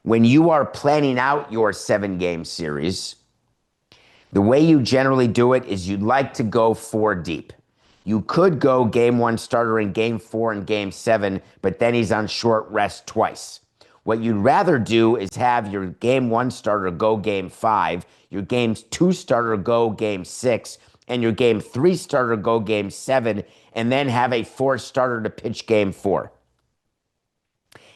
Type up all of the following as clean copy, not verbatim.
When you are planning out your 7-game series, the way you generally do it is you'd like to go 4 deep. You could go game 1 starter in game 4 and game 7, but then he's on short rest twice. What you'd rather do is have your game 1 starter go game 5, your game 2 starter go game 6, and your game 3 starter go game 7, and then have a 4th starter to pitch game 4.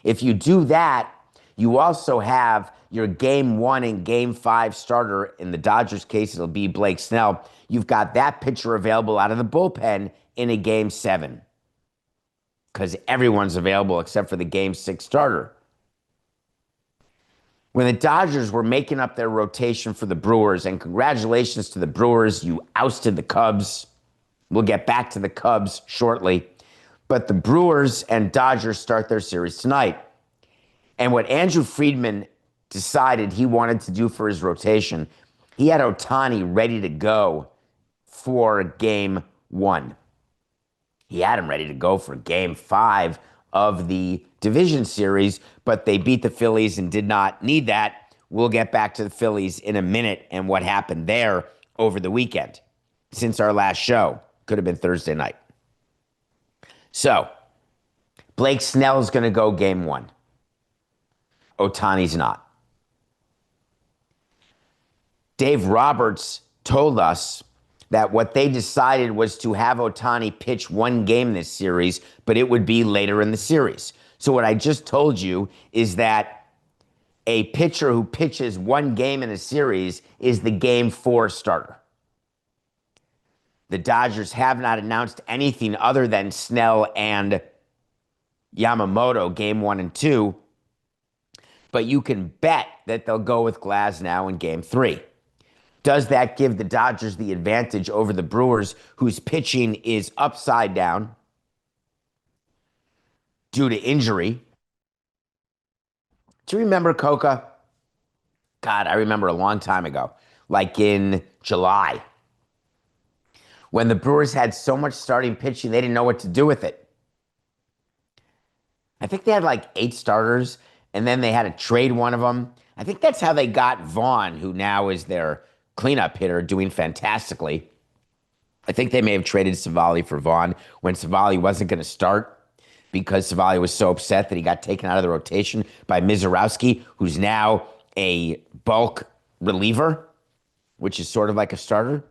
If you do that, you also have your game 1 and game 5 starter. In the Dodgers case, it'll be Blake Snell. You've got that pitcher available out of the bullpen in a game 7 because everyone's available except for the game 6 starter. When the Dodgers were making up their rotation for the Brewers, and congratulations to the Brewers, you ousted the Cubs. We'll get back to the Cubs shortly. But the Brewers and Dodgers start their series tonight. And what Andrew Friedman decided he wanted to do for his rotation, he had Ohtani ready to go for game 1. He had him ready to go for game 5 of the division series, but they beat the Phillies and did not need that. We'll get back to the Phillies in a minute and what happened there over the weekend since our last show. Could have been Thursday night. So, Blake Snell is going to go game 1. Ohtani's not. Dave Roberts told us that what they decided was to have Ohtani pitch 1 game this series, but it would be later in the series. So what I just told you is that a pitcher who pitches 1 game in a series is the game 4 starter. The Dodgers have not announced anything other than Snell and Yamamoto game 1 and 2, but you can bet that they'll go with Glasnow in game 3. Does that give the Dodgers the advantage over the Brewers, whose pitching is upside down due to injury? Do you remember Coca? God, I remember a long time ago, like in July, when the Brewers had so much starting pitching, they didn't know what to do with it. I think they had like 8 starters, and then they had to trade one of them. I think that's how they got Vaughn, who now is their cleanup hitter, doing fantastically. I think they may have traded Savali for Vaughn when Savali wasn't going to start because Savali was so upset that he got taken out of the rotation by Mizorowski, who's now a bulk reliever, which is sort of like a starter.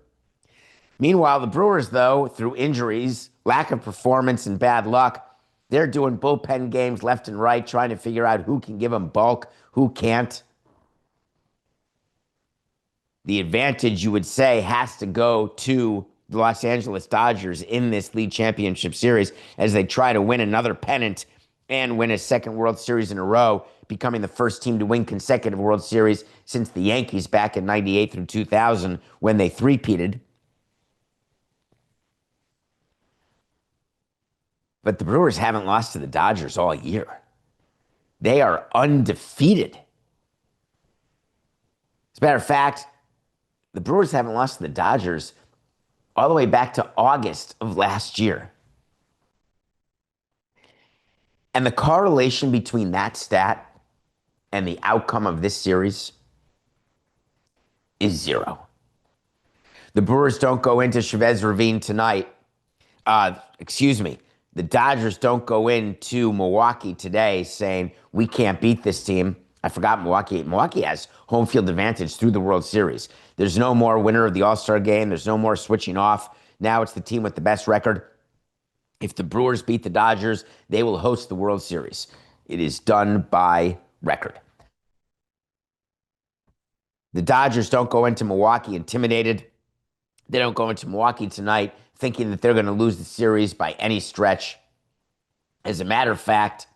Meanwhile, the Brewers, though, through injuries, lack of performance, and bad luck, they're doing bullpen games left and right, trying to figure out who can give them bulk, who can't. The advantage, you would say, has to go to the Los Angeles Dodgers in this league championship series as they try to win another pennant and win a second World Series in a row, becoming the first team to win consecutive World Series since the Yankees back in 98 through 2000 when they three-peated. But the Brewers haven't lost to the Dodgers all year. They are undefeated. As a matter of fact, the Brewers haven't lost to the Dodgers all the way back to August of last year. And the correlation between that stat and the outcome of this series is 0. The Brewers don't go into Chavez Ravine tonight. The Dodgers don't go into Milwaukee today saying, we can't beat this team. I forgot Milwaukee. Milwaukee has home field advantage through the World Series. There's no more winner of the All-Star game. There's no more switching off. Now it's the team with the best record. If the Brewers beat the Dodgers, they will host the World Series. It is done by record. The Dodgers don't go into Milwaukee intimidated. They don't go into Milwaukee tonight thinking that they're going to lose the series by any stretch. As a matter of fact,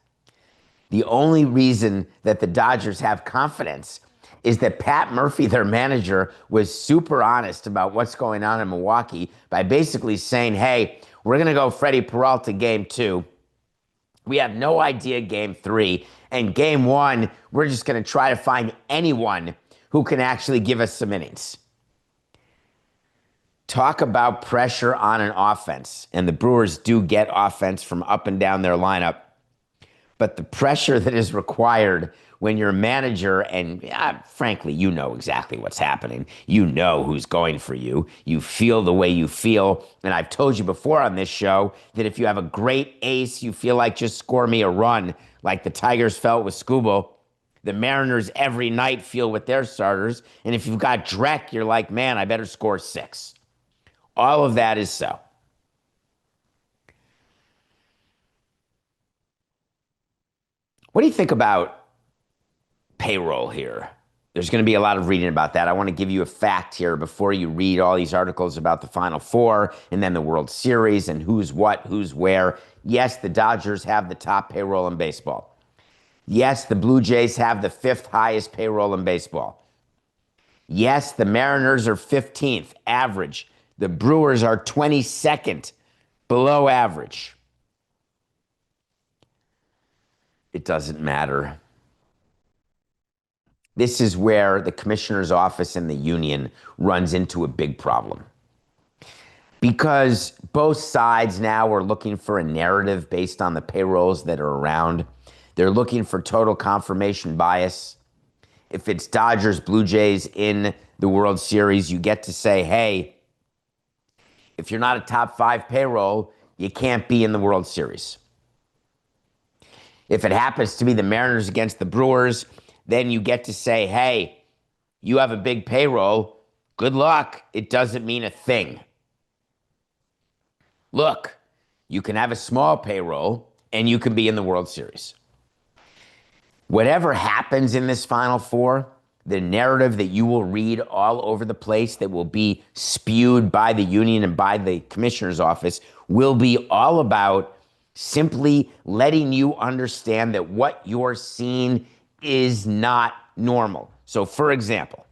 the only reason that the Dodgers have confidence is that Pat Murphy, their manager, was super honest about what's going on in Milwaukee by basically saying, hey, we're going to go Freddie Peralta game 2. We have no idea game 3. And game 1, we're just going to try to find anyone who can actually give us some innings. Talk about pressure on an offense. And the Brewers do get offense from up and down their lineup. But the pressure that is required when you're a manager and frankly, you know exactly what's happening. You know who's going for you. You feel the way you feel. And I've told you before on this show that if you have a great ace, you feel like just score me a run, like the Tigers felt with Skubal. The Mariners every night feel with their starters. And if you've got Drek, you're like, man, I better score 6. All of that is so. What do you think about payroll here? There's going to be a lot of reading about that. I want to give you a fact here before you read all these articles about the Final Four and then the World Series and who's what, who's where. Yes, the Dodgers have the top payroll in baseball. Yes, the Blue Jays have the 5th highest payroll in baseball. Yes, the Mariners are 15th average. The Brewers are 22nd below average. It doesn't matter. This is where the commissioner's office and the union runs into a big problem. Because both sides now are looking for a narrative based on the payrolls that are around. They're looking for total confirmation bias. If it's Dodgers, Blue Jays in the World Series, you get to say, hey, if you're not a top 5 payroll, you can't be in the World Series. If it happens to be the Mariners against the Brewers, then you get to say, hey, you have a big payroll. Good luck. It doesn't mean a thing. Look, you can have a small payroll and you can be in the World Series. Whatever happens in this Final Four, the narrative that you will read all over the place that will be spewed by the union and by the commissioner's office will be all about simply letting you understand that what you're seeing is not normal. So, for example,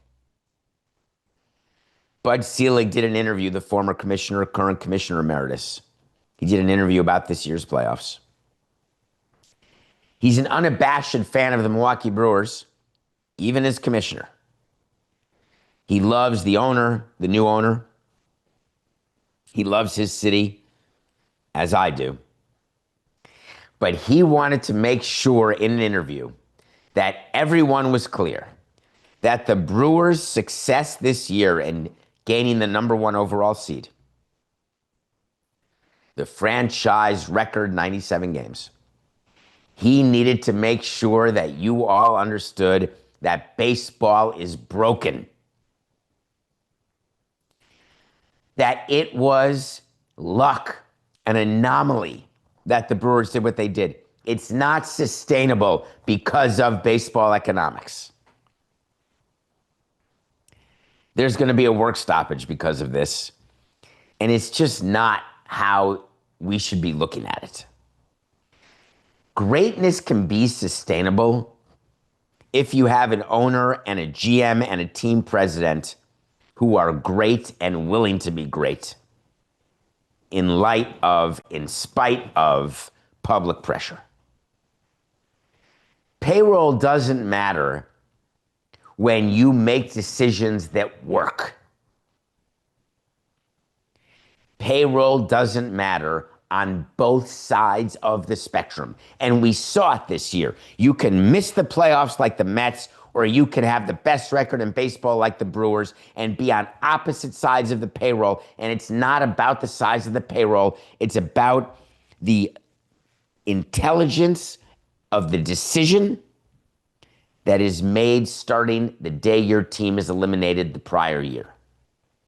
Bud Selig did an interview, the former commissioner, current commissioner emeritus. He did an interview about this year's playoffs. He's an unabashed fan of the Milwaukee Brewers, even as commissioner. He loves the owner, the new owner. He loves his city, as I do. But he wanted to make sure in an interview that everyone was clear that the Brewers' success this year in gaining the number 1 overall seed, the franchise record 97 games, he needed to make sure that you all understood that baseball is broken. That it was luck, an anomaly that the Brewers did what they did. It's not sustainable because of baseball economics. There's going to be a work stoppage because of this. And it's just not how we should be looking at it. Greatness can be sustainable if you have an owner and a GM and a team president who are great and willing to be great in spite of public pressure. Payroll doesn't matter when you make decisions that work. Payroll doesn't matter on both sides of the spectrum. And we saw it this year. You can miss the playoffs like the Mets, or you can have the best record in baseball like the Brewers and be on opposite sides of the payroll. And it's not about the size of the payroll. It's about the intelligence of the decision that is made starting the day your team is eliminated the prior year.